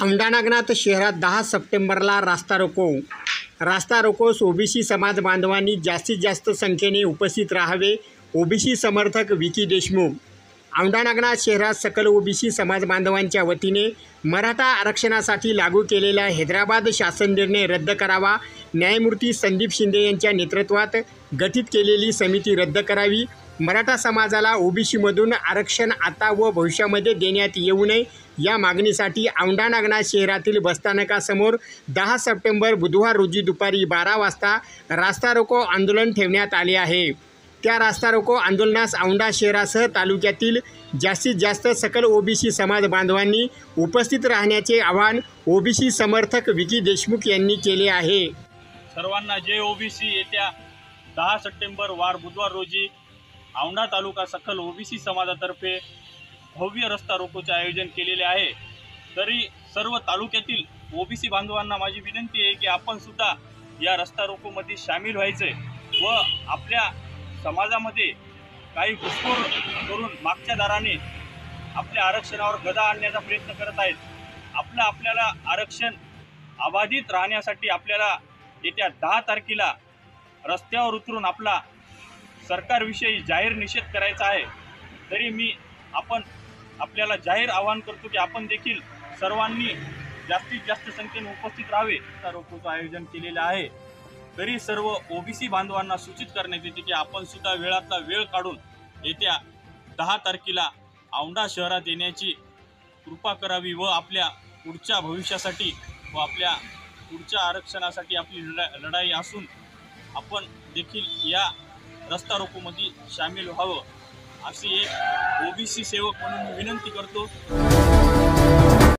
औंढा नागनाथ शहरात 10 सप्टेंबरला रास्ता रोकोस ओबीसी समाज बांधवांनी जास्तीत जास्त संख्येने उपस्थित राहावे। ओबीसी समर्थक विकी देशमुख। औंढा नागनाथ शहरात सकल ओबीसी समाज बांधवांच्या वतीने मराठा आरक्षणासाठी लागू केलेला हैदराबाद शासन निर्णय रद्द करावा। न्यायमूर्ती संदीप शिंदे यांच्या नेतृत्वात गठीत केलेली समिती रद्द करावी। मराठा समाजाला ओबीसीमधून आरक्षण आता व भविष्यामध्ये देण्यात येऊ नये या मागणीसाठी औंढा नागनाथ शहरातील बसस्थानकासमोर 10 सप्टेंबर बुधवार रोजी दुपारी 12 वाजता रास्ता रोको आंदोलन ठेवण्यात आले आहे। त्या रास्ता रोको आंदोलनास औंढा शहरासह तालुक्यातील जास्तीत जास्त सकल ओबीसी समाज बांधवांनी उपस्थित राहण्याचे आवाहन ओबीसी समर्थक विकी देशमुख यांनी केले आहे। सर्वांना जय ओबीसी। येत्या 10 सप्टेंबर वार बुधवार रोजी औंढा तालुका सकल ओबीसी समाजातर्फे भव्य रस्ता रोकोचे आयोजन केलेले आहे। तरी सर्व तालुक्यातील ओबीसी बांधवांना माझी विनंती आहे की आपण सुद्धा या रस्ता रोकोमध्ये सामील व्हायचे व आपल्या समाजामध्ये काही घुसखोर करून मागच्या दाराने आपल्या आरक्षणावर गदा आणण्याचा प्रयत्न करत आहेत। आपल्याला आरक्षण अबाधित राहण्यासाठी आपल्याला येत्या 10 तारखेला रस्त्यावर उतरून आपला सरकारविषयी जाहीर निषेध करायचा आहे। तरी आपण आपल्याला जाहीर आवाहन करतो की आपण देखील सर्वांनी जास्तीत जास्त संख्येने उपस्थित राहावे। रस्ता रोकोचं आयोजन केलेलं आहे। तरी सर्व ओबीसी बांधवांना सूचित करण्यात येते की आपण सुद्धा वेळातला वेळ काढून येत्या 10 तारखेला औंढा शहरात येण्याची कृपा करावी व आपल्या पुढच्या भविष्यासाठी व आपल्या पुढच्या आरक्षणासाठी आपली लढाई असून आपण देखील या रस्ता रोकोमध्ये सामील व्हावं अशी एक ओबीसी सेवक म्हणून विनंती करतो।